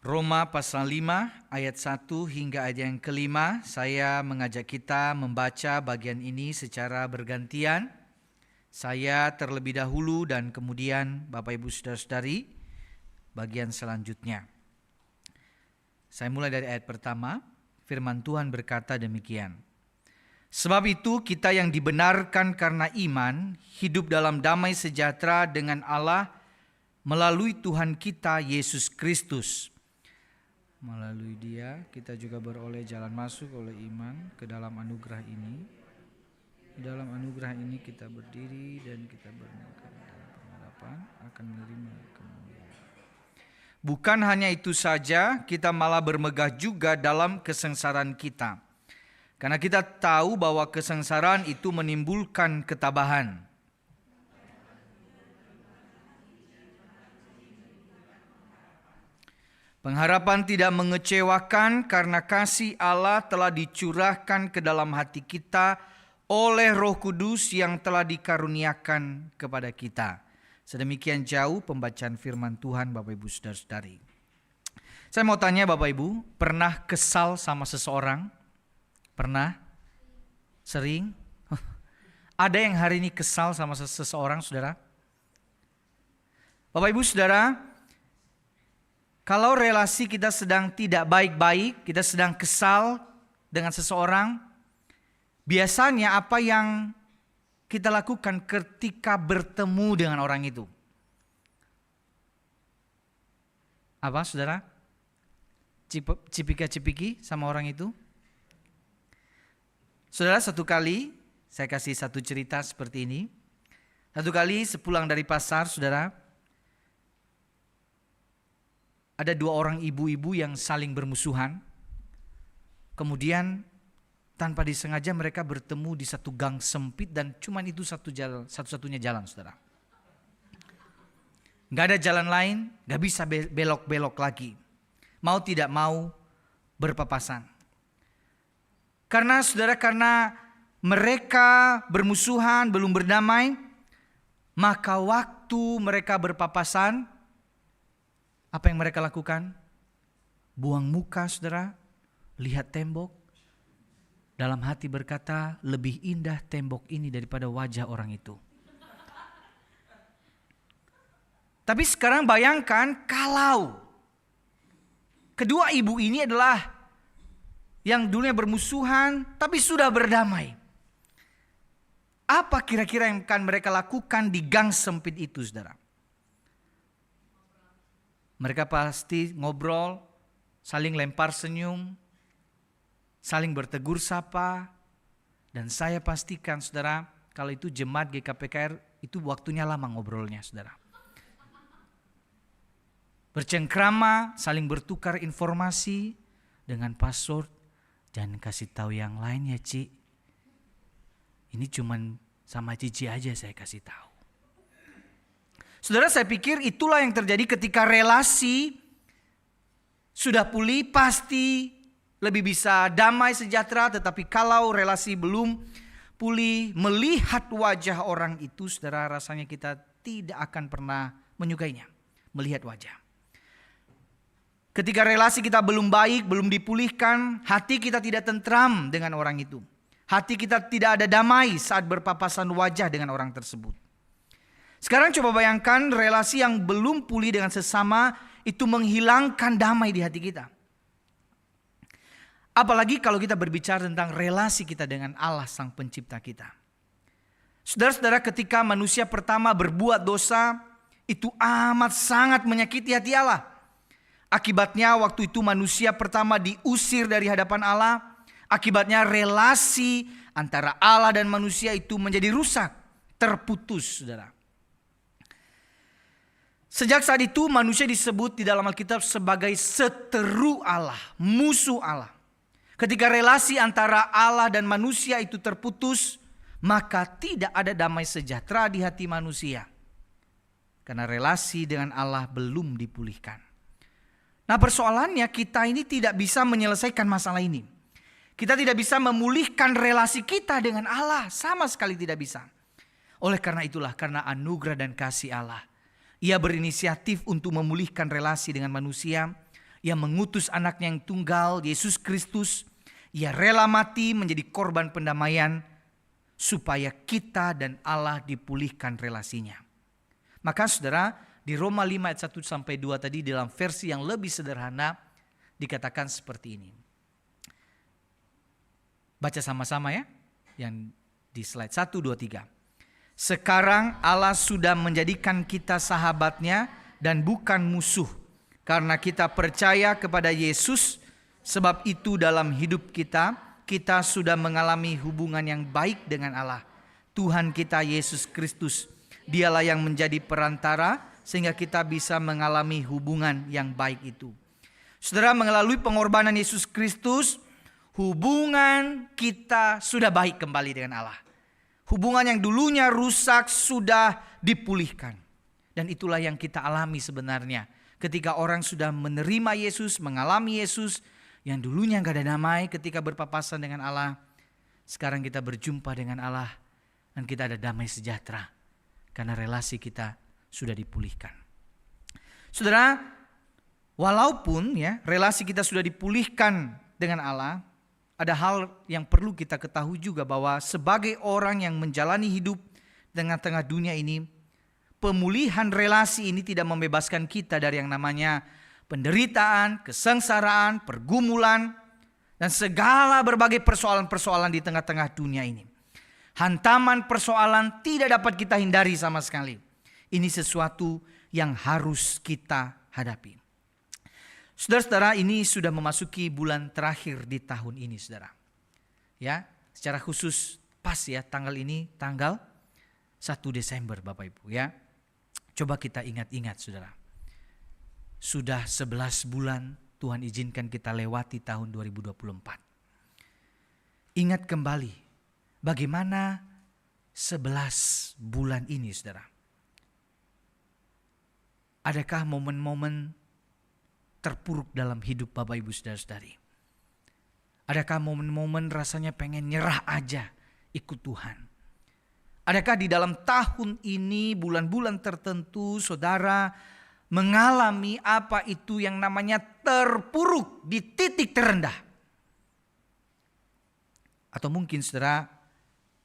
Roma pasal 5 ayat 1 hingga ayat yang kelima. Saya mengajak kita membaca bagian ini secara bergantian. Saya terlebih dahulu dan kemudian Bapak Ibu Saudara-saudari bagian selanjutnya. Saya mulai dari ayat pertama. Firman Tuhan berkata demikian. Sebab itu kita yang dibenarkan karena iman hidup dalam damai sejahtera dengan Allah melalui Tuhan kita Yesus Kristus. Melalui Dia kita juga beroleh jalan masuk oleh iman ke dalam anugerah ini. Di dalam anugerah ini kita berdiri dan kita bermegah dalam pengharapan akan menerima kemuliaan. Bukan hanya itu saja, kita malah bermegah juga dalam kesengsaraan kita. Karena kita tahu bahwa kesengsaraan itu menimbulkan ketabahan. Pengharapan tidak mengecewakan karena kasih Allah telah dicurahkan ke dalam hati kita oleh Roh Kudus yang telah dikaruniakan kepada kita. Sedemikian jauh pembacaan firman Tuhan Bapak Ibu Saudara-saudari. Saya mau tanya Bapak Ibu, pernah kesal sama seseorang? Pernah? Sering? Ada yang hari ini kesal sama seseorang, saudara? Bapak Ibu Saudara, kalau relasi kita sedang tidak baik-baik, kita sedang kesal dengan seseorang, biasanya apa yang kita lakukan ketika bertemu dengan orang itu? Apa saudara? Cipika-cipiki sama orang itu? Saudara, satu kali, saya kasih satu cerita seperti ini. Satu kali sepulang dari pasar, saudara, ada dua orang ibu-ibu yang saling bermusuhan. Kemudian tanpa disengaja mereka bertemu di satu gang sempit dan cuma itu satu-satunya jalan, saudara. Gak ada jalan lain, gak bisa belok-belok lagi. Mau tidak mau berpapasan. Karena saudara, karena mereka bermusuhan, belum berdamai, maka waktu mereka berpapasan, apa yang mereka lakukan? Buang muka, saudara, lihat tembok. Dalam hati berkata, lebih indah tembok ini daripada wajah orang itu. Tapi sekarang bayangkan kalau kedua ibu ini adalah yang dulunya bermusuhan tapi sudah berdamai. Apa kira-kira yang akan mereka lakukan di gang sempit itu, saudara? Mereka pasti ngobrol, saling lempar senyum, saling bertegur sapa. Dan saya pastikan, saudara, kalau itu jemaat GKPKR itu waktunya lama ngobrolnya, saudara. Bercengkrama, saling bertukar informasi dengan password. Jangan kasih tahu yang lain ya, Ci. Ini cuman sama Cici aja saya kasih tahu. Saudara, saya pikir itulah yang terjadi ketika relasi sudah pulih, pasti lebih bisa damai sejahtera. Tetapi kalau relasi belum pulih, melihat wajah orang itu, saudara, rasanya kita tidak akan pernah menyukainya. Melihat wajah. Ketika relasi kita belum baik, belum dipulihkan, hati kita tidak tentram dengan orang itu. Hati kita tidak ada damai saat berpapasan wajah dengan orang tersebut. Sekarang coba bayangkan relasi yang belum pulih dengan sesama itu menghilangkan damai di hati kita. Apalagi kalau kita berbicara tentang relasi kita dengan Allah Sang Pencipta kita. Saudara-saudara, ketika manusia pertama berbuat dosa, itu amat sangat menyakiti hati Allah. Akibatnya waktu itu manusia pertama diusir dari hadapan Allah. Akibatnya relasi antara Allah dan manusia itu menjadi rusak, terputus, saudara. Sejak saat itu manusia disebut di dalam Alkitab sebagai seteru Allah, musuh Allah. Ketika relasi antara Allah dan manusia itu terputus, maka tidak ada damai sejahtera di hati manusia. Karena relasi dengan Allah belum dipulihkan. Nah, persoalannya kita ini tidak bisa menyelesaikan masalah ini. Kita tidak bisa memulihkan relasi kita dengan Allah, sama sekali tidak bisa. Oleh karena itulah, karena anugerah dan kasih Allah, Ia berinisiatif untuk memulihkan relasi dengan manusia. Ia mengutus anaknya yang tunggal, Yesus Kristus. Ia rela mati menjadi korban pendamaian supaya kita dan Allah dipulihkan relasinya. Maka saudara, di Roma 5 ayat 1 sampai 2 tadi dalam versi yang lebih sederhana dikatakan seperti ini. Baca sama-sama ya, yang di slide 1, 2, 3. Sekarang Allah sudah menjadikan kita sahabatnya dan bukan musuh. Karena kita percaya kepada Yesus, sebab itu dalam hidup kita sudah mengalami hubungan yang baik dengan Allah. Tuhan kita Yesus Kristus, Dialah yang menjadi perantara sehingga kita bisa mengalami hubungan yang baik itu. Saudara, melalui pengorbanan Yesus Kristus, hubungan kita sudah baik kembali dengan Allah. Hubungan yang dulunya rusak sudah dipulihkan. Dan itulah yang kita alami sebenarnya. Ketika orang sudah menerima Yesus, mengalami Yesus, yang dulunya gak ada damai ketika berpapasan dengan Allah. Sekarang kita berjumpa dengan Allah dan kita ada damai sejahtera. Karena relasi kita sudah dipulihkan. Saudara, walaupun ya relasi kita sudah dipulihkan dengan Allah, ada hal yang perlu kita ketahui juga bahwa sebagai orang yang menjalani hidup tengah-tengah dunia ini, pemulihan relasi ini tidak membebaskan kita dari yang namanya penderitaan, kesengsaraan, pergumulan, dan segala berbagai persoalan-persoalan di tengah-tengah dunia ini. Hantaman persoalan tidak dapat kita hindari sama sekali. Ini sesuatu yang harus kita hadapi. Saudara-saudara, ini sudah memasuki bulan terakhir di tahun ini, saudara. Ya, secara khusus pas ya tanggal ini, tanggal 1 Desember Bapak Ibu ya. Coba kita ingat-ingat saudara. Sudah 11 bulan Tuhan izinkan kita lewati tahun 2024. Ingat kembali bagaimana 11 bulan ini saudara. Adakah momen-momen terpuruk dalam hidup Bapak Ibu saudara-saudari? Adakah momen-momen rasanya pengen nyerah aja ikut Tuhan? Adakah di dalam tahun ini, bulan-bulan tertentu, saudara mengalami apa itu yang namanya terpuruk di titik terendah? Atau mungkin saudara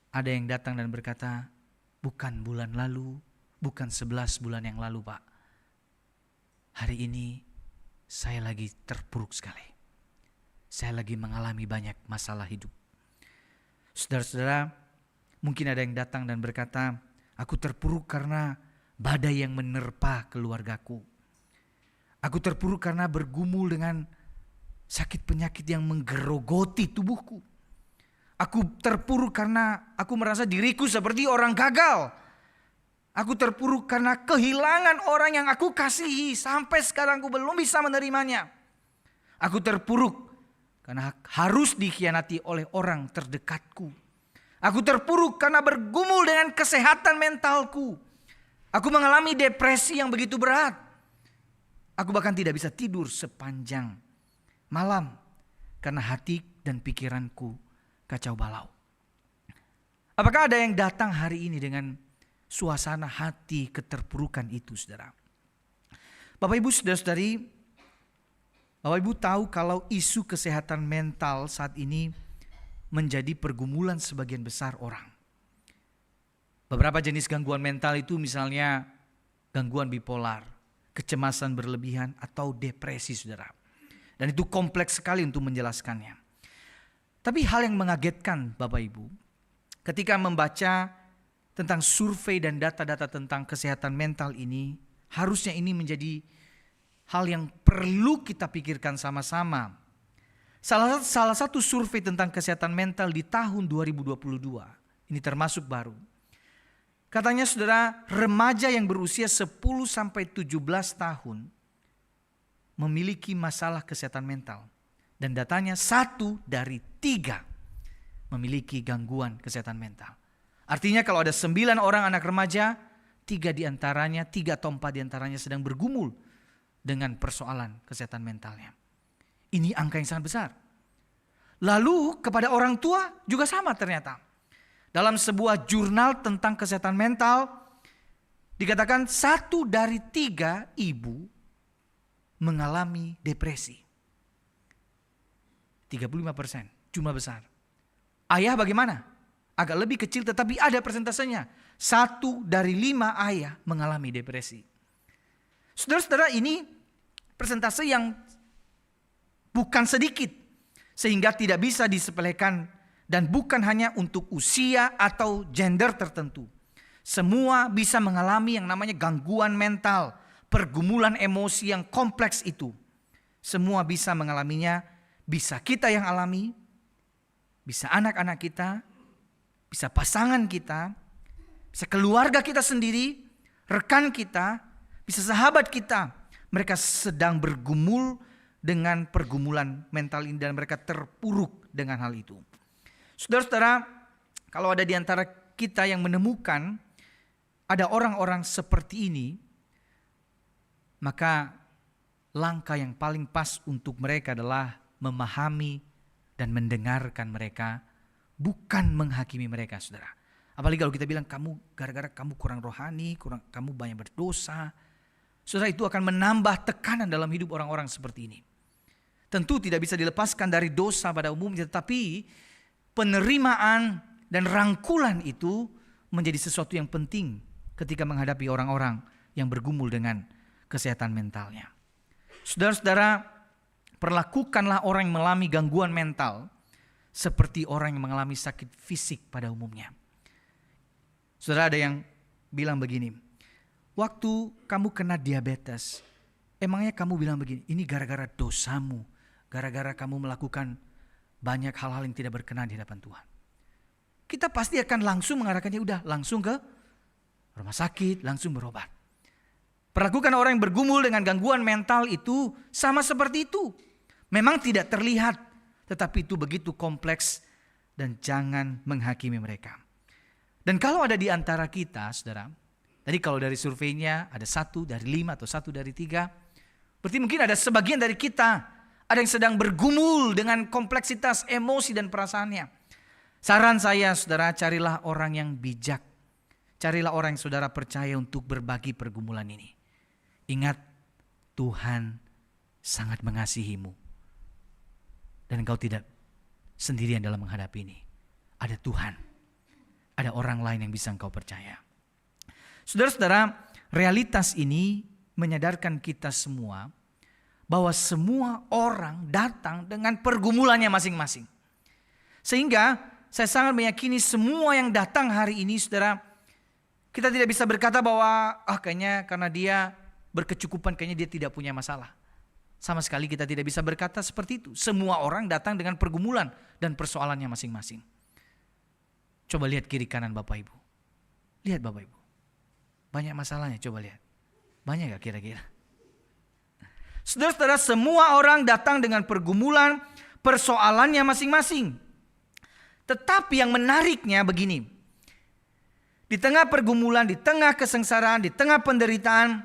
ada yang datang dan berkata, bukan bulan lalu, bukan 11 bulan yang lalu Pak. Hari ini saya lagi terpuruk sekali. Saya lagi mengalami banyak masalah hidup. Saudara-saudara, mungkin ada yang datang dan berkata, aku terpuruk karena badai yang menerpa keluargaku. Aku terpuruk karena bergumul dengan sakit penyakit yang menggerogoti tubuhku. Aku terpuruk karena aku merasa diriku seperti orang gagal. Aku terpuruk karena kehilangan orang yang aku kasihi. Sampai sekarang aku belum bisa menerimanya. Aku terpuruk karena harus dikhianati oleh orang terdekatku. Aku terpuruk karena bergumul dengan kesehatan mentalku. Aku mengalami depresi yang begitu berat. Aku bahkan tidak bisa tidur sepanjang malam karena hati dan pikiranku kacau balau. Apakah ada yang datang hari ini dengan suasana hati keterpurukan itu, saudara? Bapak Ibu saudara-saudari, Bapak Ibu tahu kalau isu kesehatan mental saat ini menjadi pergumulan sebagian besar orang. Beberapa jenis gangguan mental itu misalnya gangguan bipolar, kecemasan berlebihan atau depresi saudara. Dan itu kompleks sekali untuk menjelaskannya. Tapi hal yang mengagetkan Bapak Ibu, ketika membaca tentang survei dan data-data tentang kesehatan mental ini, harusnya ini menjadi hal yang perlu kita pikirkan sama-sama. Salah satu survei tentang kesehatan mental di tahun 2022, ini termasuk baru. Katanya saudara, remaja yang berusia 10-17 tahun memiliki masalah kesehatan mental. Dan datanya 1 dari 3 memiliki gangguan kesehatan mental. Artinya kalau ada 9 orang anak remaja, 3 diantaranya, 3 atau 4 diantaranya sedang bergumul dengan persoalan kesehatan mentalnya. Ini angka yang sangat besar. Lalu kepada orang tua juga sama ternyata. Dalam sebuah jurnal tentang kesehatan mental, dikatakan 1 dari 3 ibu mengalami depresi. 35%, jumlah besar. Ayah bagaimana? Agak lebih kecil tetapi ada persentasenya. 1 dari 5 ayah mengalami depresi. Saudara-saudara, ini persentase yang bukan sedikit. Sehingga tidak bisa disepelekan dan bukan hanya untuk usia atau gender tertentu. Semua bisa mengalami yang namanya gangguan mental, pergumulan emosi yang kompleks itu. Semua bisa mengalaminya, bisa kita yang alami, bisa anak-anak kita, bisa pasangan kita, bisa keluarga kita sendiri, rekan kita, bisa sahabat kita. Mereka sedang bergumul dengan pergumulan mental ini dan mereka terpuruk dengan hal itu. Saudara-saudara, kalau ada di antara kita yang menemukan ada orang-orang seperti ini, maka langkah yang paling pas untuk mereka adalah memahami dan mendengarkan mereka, bukan menghakimi mereka, saudara. Apalagi kalau kita bilang kamu gara-gara kamu kurang rohani, kamu banyak berdosa. Saudara, itu akan menambah tekanan dalam hidup orang-orang seperti ini. Tentu tidak bisa dilepaskan dari dosa pada umumnya, tetapi penerimaan dan rangkulan itu menjadi sesuatu yang penting ketika menghadapi orang-orang yang bergumul dengan kesehatan mentalnya. Saudara-saudara, perlakukanlah orang yang mengalami gangguan mental seperti orang yang mengalami sakit fisik pada umumnya. Saudara, ada yang bilang begini, waktu kamu kena diabetes, emangnya kamu bilang begini, ini gara-gara dosamu, gara-gara kamu melakukan banyak hal-hal yang tidak berkenan di hadapan Tuhan. Kita pasti akan langsung mengarahkannya, udah langsung ke rumah sakit, langsung berobat. Perlakukan orang yang bergumul dengan gangguan mental itu sama seperti itu. Memang tidak terlihat, tetapi itu begitu kompleks dan jangan menghakimi mereka. Dan kalau ada di antara kita, saudara, tadi kalau dari surveinya ada 1 dari 5 atau 1 dari 3, berarti mungkin ada sebagian dari kita, ada yang sedang bergumul dengan kompleksitas emosi dan perasaannya. Saran saya, saudara, carilah orang yang bijak. Carilah orang yang saudara percaya untuk berbagi pergumulan ini. Ingat, Tuhan sangat mengasihimu. Dan engkau tidak sendirian dalam menghadapi ini. Ada Tuhan. Ada orang lain yang bisa engkau percaya. Saudara-saudara, realitas ini menyadarkan kita semua bahwa semua orang datang dengan pergumulannya masing-masing. Sehingga saya sangat meyakini semua yang datang hari ini, saudara, kita tidak bisa berkata bahwa kayaknya karena dia berkecukupan, kayaknya dia tidak punya masalah. Sama sekali kita tidak bisa berkata seperti itu. Semua orang datang dengan pergumulan dan persoalannya masing-masing. Coba lihat kiri kanan Bapak Ibu. Lihat Bapak Ibu. Banyak masalahnya, coba lihat. Banyak gak kira-kira? Saudara-saudara, semua orang datang dengan pergumulan, persoalannya masing-masing. Tetapi yang menariknya begini. Di tengah pergumulan, di tengah kesengsaraan, di tengah penderitaan,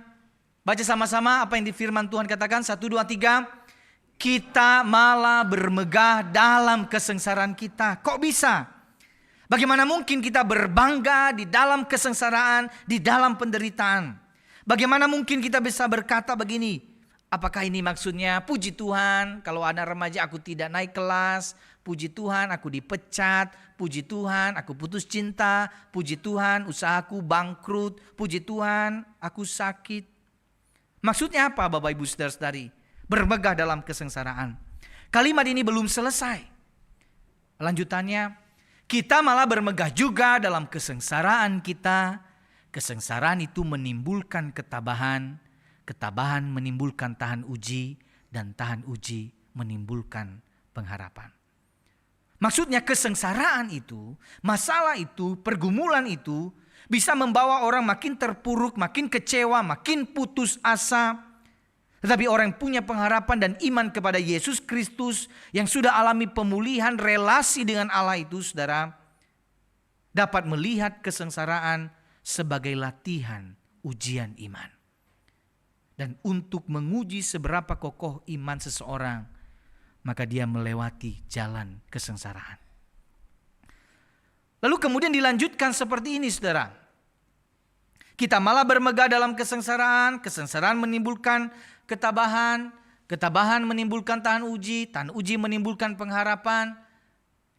baca sama-sama apa yang di firman Tuhan katakan. 1, 2, 3. Kita malah bermegah dalam kesengsaraan kita. Kok bisa? Bagaimana mungkin kita berbangga di dalam kesengsaraan, di dalam penderitaan? Bagaimana mungkin kita bisa berkata begini? Apakah ini maksudnya puji Tuhan, kalau anak remaja aku tidak naik kelas, puji Tuhan aku dipecat, puji Tuhan aku putus cinta, puji Tuhan usahaku bangkrut, puji Tuhan aku sakit. Maksudnya apa Bapak Ibu Saudara-saudari? Bermegah dalam kesengsaraan. Kalimat ini belum selesai. Lanjutannya, kita malah bermegah juga dalam kesengsaraan kita. Kesengsaraan itu menimbulkan ketabahan. Ketabahan menimbulkan tahan uji. Dan tahan uji menimbulkan pengharapan. Maksudnya kesengsaraan itu, masalah itu, pergumulan itu bisa membawa orang makin terpuruk, makin kecewa, makin putus asa. Tetapi orang yang punya pengharapan dan iman kepada Yesus Kristus yang sudah alami pemulihan relasi dengan Allah itu, saudara, dapat melihat kesengsaraan sebagai latihan ujian iman. Dan untuk menguji seberapa kokoh iman seseorang, maka dia melewati jalan kesengsaraan. Lalu kemudian dilanjutkan seperti ini, saudara. Kita malah bermegah dalam kesengsaraan, kesengsaraan menimbulkan ketabahan, ketabahan menimbulkan tahan uji menimbulkan pengharapan,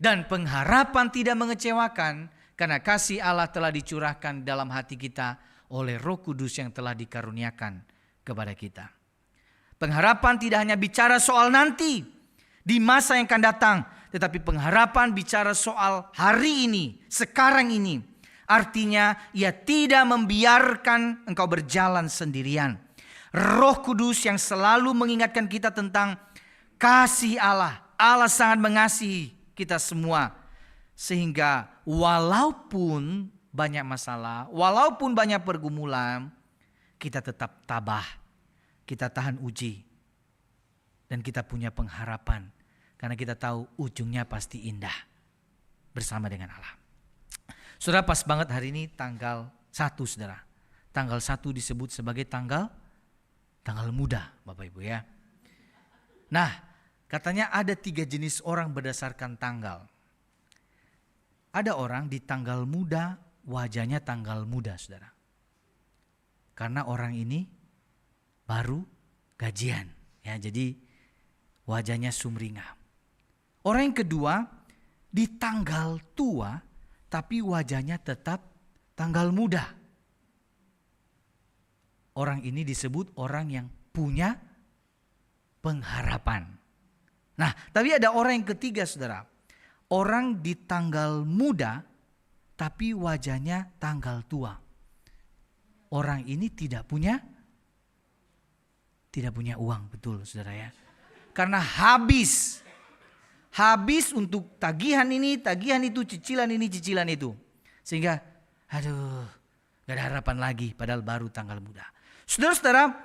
dan pengharapan tidak mengecewakan karena kasih Allah telah dicurahkan dalam hati kita oleh Roh Kudus yang telah dikaruniakan kepada kita. Pengharapan tidak hanya bicara soal nanti, di masa yang akan datang, tetapi pengharapan bicara soal hari ini, sekarang ini. Artinya ia tidak membiarkan engkau berjalan sendirian. Roh Kudus yang selalu mengingatkan kita tentang kasih Allah. Allah sangat mengasihi kita semua. Sehingga walaupun banyak masalah, walaupun banyak pergumulan, kita tetap tabah. Kita tahan uji. Dan kita punya pengharapan. Karena kita tahu ujungnya pasti indah. Bersama dengan Allah. Saudara, pas banget hari ini tanggal 1, saudara. Tanggal 1 disebut sebagai tanggal muda, Bapak Ibu ya. Nah, katanya ada 3 jenis orang berdasarkan tanggal. Ada orang di tanggal muda, wajahnya tanggal muda, saudara. Karena orang ini baru gajian, ya, jadi wajahnya sumringah. Orang yang kedua di tanggal tua, tapi wajahnya tetap tanggal muda. Orang ini disebut orang yang punya pengharapan. Nah, tapi ada orang yang ketiga, saudara. Orang di tanggal muda, tapi wajahnya tanggal tua. Orang ini tidak punya uang, betul saudara ya. Karena habis untuk tagihan ini, tagihan itu, cicilan ini, cicilan itu. Sehingga gak ada harapan lagi padahal baru tanggal muda. Saudara-saudara,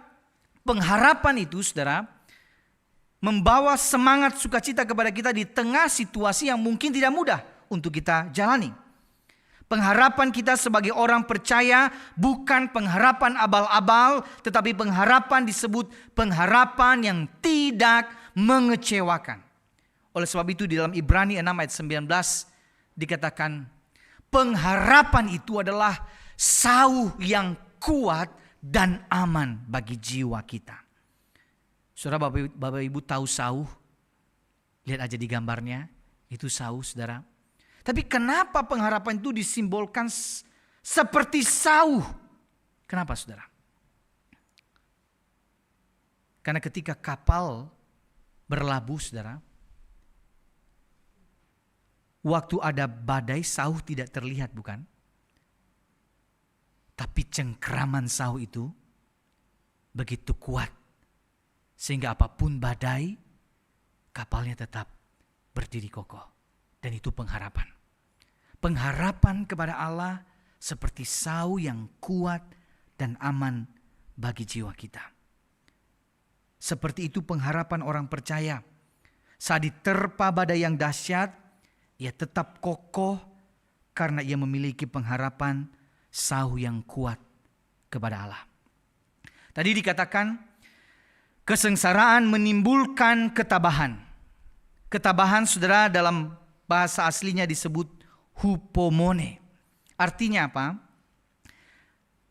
pengharapan itu saudara membawa semangat sukacita kepada kita di tengah situasi yang mungkin tidak mudah untuk kita jalani. Pengharapan kita sebagai orang percaya bukan pengharapan abal-abal, tetapi pengharapan disebut pengharapan yang tidak mengecewakan. Oleh sebab itu di dalam Ibrani 6 ayat 19 dikatakan pengharapan itu adalah sauh yang kuat dan aman bagi jiwa kita. Saudara, Bapak Ibu tahu sauh? Lihat aja di gambarnya, itu sauh saudara. Tapi kenapa pengharapan itu disimbolkan seperti sauh? Kenapa saudara? Karena ketika kapal berlabuh saudara, waktu ada badai sauh tidak terlihat bukan? Tapi cengkraman sauh itu begitu kuat. Sehingga apapun badai, kapalnya tetap berdiri kokoh. Dan itu pengharapan. Pengharapan kepada Allah seperti sauh yang kuat dan aman bagi jiwa kita. Seperti itu pengharapan orang percaya. Saat diterpa badai yang dahsyat, ia tetap kokoh karena ia memiliki pengharapan sauh yang kuat kepada Allah. Tadi dikatakan kesengsaraan menimbulkan ketabahan. Ketabahan saudara dalam bahasa aslinya disebut hupomone. Artinya apa?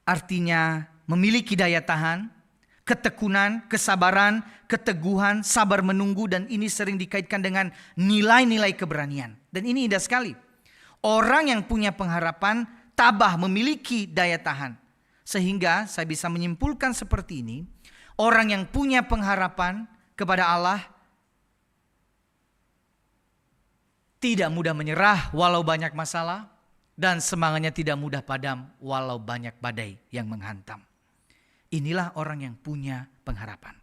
Artinya memiliki daya tahan, ketekunan, kesabaran, keteguhan, sabar menunggu, dan ini sering dikaitkan dengan nilai-nilai keberanian. Dan ini indah sekali. Orang yang punya pengharapan tabah, memiliki daya tahan. Sehingga saya bisa menyimpulkan seperti ini, orang yang punya pengharapan kepada Allah tidak mudah menyerah walau banyak masalah, dan semangatnya tidak mudah padam walau banyak badai yang menghantam. Inilah orang yang punya pengharapan.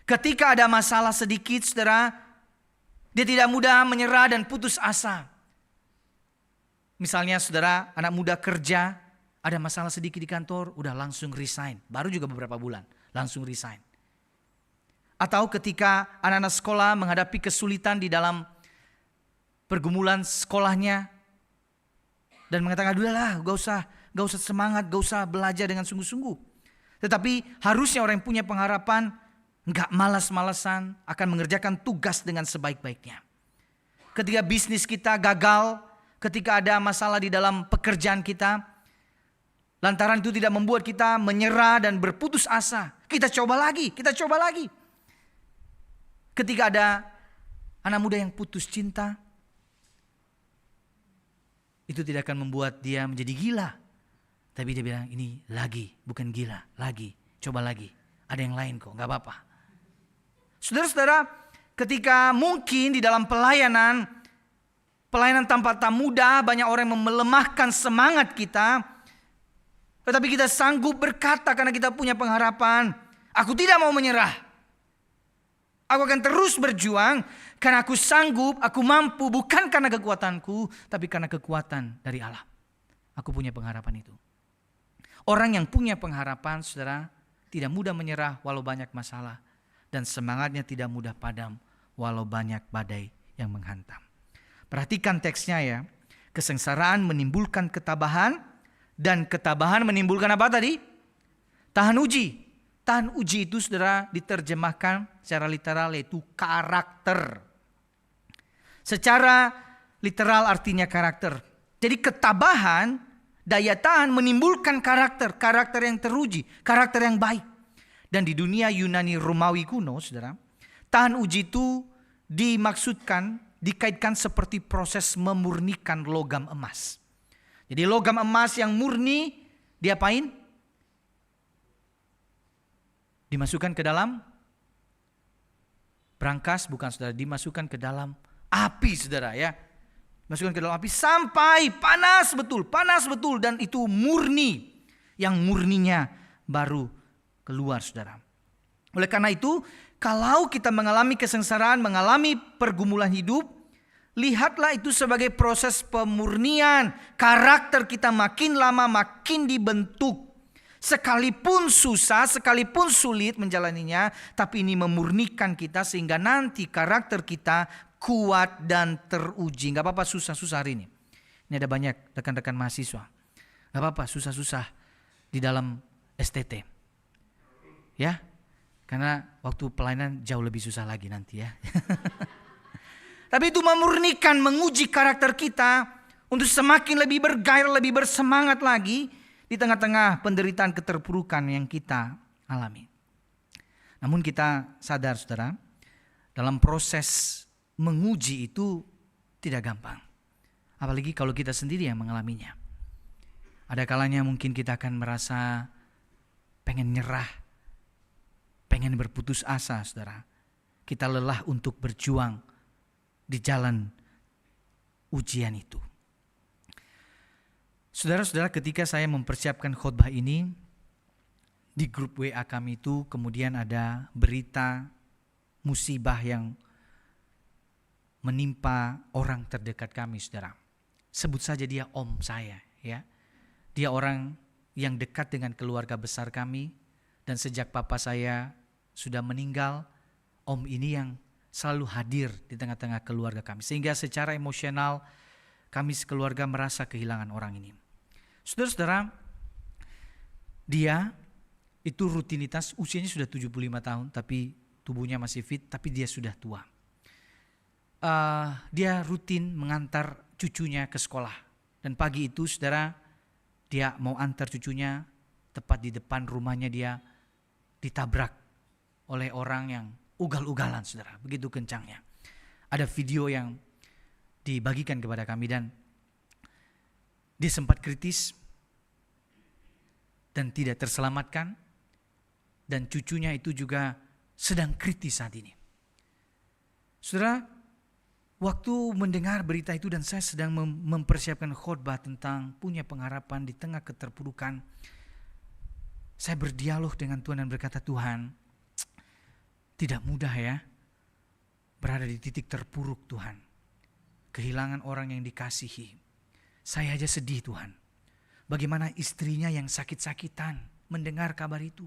Ketika ada masalah sedikit saudara, dia tidak mudah menyerah dan putus asa. Misalnya saudara, anak muda kerja, ada masalah sedikit di kantor, udah langsung resign. Baru juga beberapa bulan, langsung resign. Atau ketika anak-anak sekolah menghadapi kesulitan di dalam pergumulan sekolahnya dan mengatakan, udahlah, gak usah semangat, gak usah belajar dengan sungguh-sungguh. Tetapi harusnya orang yang punya pengharapan gak malas-malasan, akan mengerjakan tugas dengan sebaik-baiknya. Ketika bisnis kita gagal, ketika ada masalah di dalam pekerjaan kita, lantaran itu tidak membuat kita menyerah dan berputus asa. Kita coba lagi, kita coba lagi. Ketika ada anak muda yang putus cinta, itu tidak akan membuat dia menjadi gila. Tapi dia bilang, ini lagi, bukan gila, lagi, coba lagi. Ada yang lain kok, gak apa-apa. Saudara-saudara, ketika mungkin di dalam pelayanan tampak tak mudah, banyak orang yang melemahkan semangat kita. Tetapi kita sanggup berkata karena kita punya pengharapan, aku tidak mau menyerah. Aku akan terus berjuang karena aku sanggup, aku mampu, bukan karena kekuatanku, tapi karena kekuatan dari Allah. Aku punya pengharapan itu. Orang yang punya pengharapan, saudara, tidak mudah menyerah walau banyak masalah. Dan semangatnya tidak mudah padam walau banyak badai yang menghantam. Perhatikan teksnya ya. Kesengsaraan menimbulkan ketabahan, dan ketabahan menimbulkan apa tadi? Tahan uji. Tahan uji itu, saudara, diterjemahkan secara literal yaitu karakter. Secara literal artinya karakter. Jadi ketabahan, daya tahan menimbulkan karakter yang teruji, karakter yang baik. Dan di dunia Yunani Romawi kuno, saudara, tahan uji itu dikaitkan seperti proses memurnikan logam emas. Jadi logam emas yang murni diapain? Dimasukkan ke dalam brankas, bukan saudara, dimasukkan ke dalam api, saudara ya. Masukkan ke dalam api sampai panas betul dan itu murni. Yang murninya baru keluar, saudara. Oleh karena itu, kalau kita mengalami kesengsaraan, mengalami pergumulan hidup, lihatlah itu sebagai proses pemurnian. Karakter kita makin lama makin dibentuk. Sekalipun susah, sekalipun sulit menjalaninya, tapi ini memurnikan kita sehingga nanti karakter kita kuat dan teruji. Gak apa-apa susah-susah hari ini. Ini ada banyak rekan-rekan mahasiswa. Gak apa-apa susah-susah di dalam STT. Ya, karena waktu pelayanan jauh lebih susah lagi nanti ya. Tapi itu memurnikan, menguji karakter kita untuk semakin lebih bergairah, lebih bersemangat lagi di tengah-tengah penderitaan keterpurukan yang kita alami. Namun kita sadar, saudara, dalam proses menguji itu tidak gampang. Apalagi kalau kita sendiri yang mengalaminya. Ada kalanya mungkin kita akan merasa pengen nyerah, pengen berputus asa, saudara. Kita lelah untuk berjuang di jalan ujian itu. Saudara-saudara, ketika saya mempersiapkan khotbah ini, di grup WA kami itu kemudian ada berita musibah yang menimpa orang terdekat kami, saudara. Sebut saja dia om saya, ya. Dia orang yang dekat dengan keluarga besar kami, dan sejak papa saya sudah meninggal, om ini yang selalu hadir di tengah-tengah keluarga kami. Sehingga secara emosional kami sekeluarga merasa kehilangan orang ini. Saudara-saudara, dia itu rutinitas, usianya sudah 75 tahun, tapi tubuhnya masih fit, tapi dia sudah tua. Dia rutin mengantar cucunya ke sekolah. Dan pagi itu, saudara, dia mau antar cucunya, tepat di depan rumahnya dia ditabrak oleh orang yang ugal-ugalan, saudara. Begitu kencangnya. Ada video yang dibagikan kepada kami dan dia sempat kritis dan tidak terselamatkan, dan cucunya itu juga sedang kritis saat ini. Saudara, waktu mendengar berita itu dan saya sedang mempersiapkan khotbah tentang punya pengharapan di tengah keterpurukan, saya berdialog dengan Tuhan dan berkata, Tuhan, tidak mudah ya berada di titik terpuruk, Tuhan. Kehilangan orang yang dikasihi. Saya aja sedih, Tuhan. Bagaimana istrinya yang sakit-sakitan mendengar kabar itu.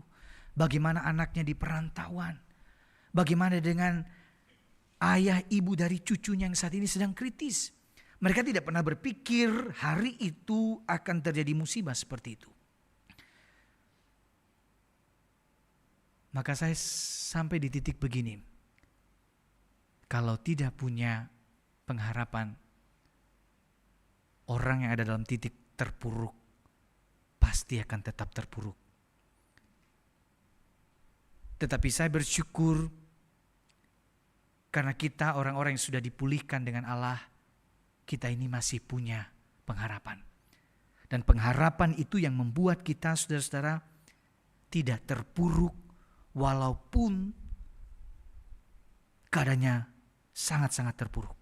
Bagaimana anaknya di perantauan. Bagaimana dengan ayah ibu dari cucunya yang saat ini sedang kritis. Mereka tidak pernah berpikir hari itu akan terjadi musibah seperti itu. Maka saya sampai di titik begini. Kalau tidak punya pengharapan, orang yang ada dalam titik terpuruk pasti akan tetap terpuruk. Tetapi saya bersyukur karena kita orang-orang yang sudah dipulihkan dengan Allah, kita ini masih punya pengharapan. Dan pengharapan itu yang membuat kita, saudara-saudara, tidak terpuruk walaupun keadaannya sangat-sangat terpuruk.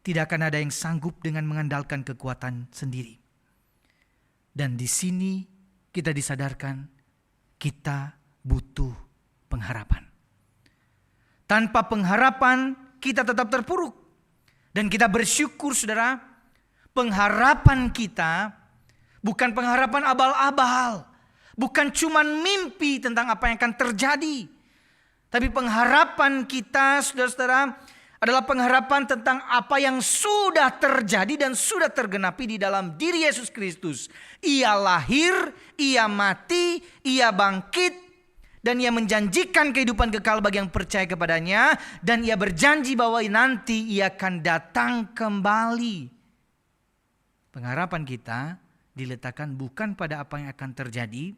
Tidak akan ada yang sanggup dengan mengandalkan kekuatan sendiri. Dan di sini kita disadarkan kita butuh pengharapan. Tanpa pengharapan kita tetap terpuruk. Dan kita bersyukur, saudara, pengharapan kita bukan pengharapan abal-abal. Bukan cuma mimpi tentang apa yang akan terjadi. Tapi pengharapan kita, saudara-saudara, adalah pengharapan tentang apa yang sudah terjadi dan sudah tergenapi di dalam diri Yesus Kristus. Ia lahir, ia mati, ia bangkit, dan ia menjanjikan kehidupan kekal bagi yang percaya kepadanya. Dan ia berjanji bahwa nanti ia akan datang kembali. Pengharapan kita diletakkan bukan pada apa yang akan terjadi,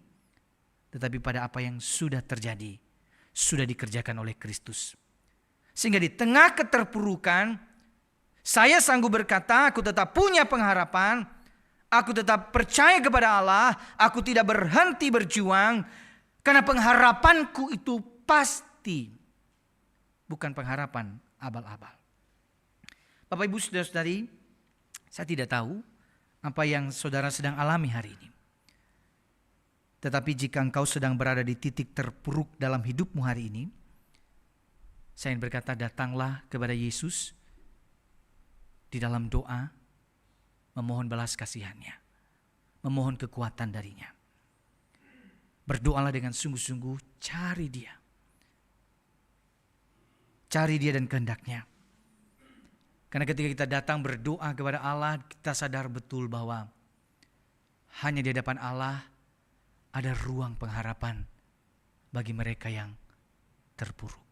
tetapi pada apa yang sudah terjadi, sudah dikerjakan oleh Kristus. Sehingga di tengah keterpurukan, saya sanggup berkata, aku tetap punya pengharapan, aku tetap percaya kepada Allah, aku tidak berhenti berjuang, karena pengharapanku itu pasti, bukan pengharapan abal-abal. Bapak Ibu saudara-saudari, saya tidak tahu apa yang saudara sedang alami hari ini. Tetapi jika engkau sedang berada di titik terpuruk dalam hidupmu hari ini, saya ingin berkata, datanglah kepada Yesus di dalam doa, memohon belas kasihannya, memohon kekuatan darinya. Berdoalah dengan sungguh-sungguh, cari dia. Cari dia dan kehendaknya. Karena ketika kita datang berdoa kepada Allah, kita sadar betul bahwa hanya di hadapan Allah ada ruang pengharapan bagi mereka yang terpuruk.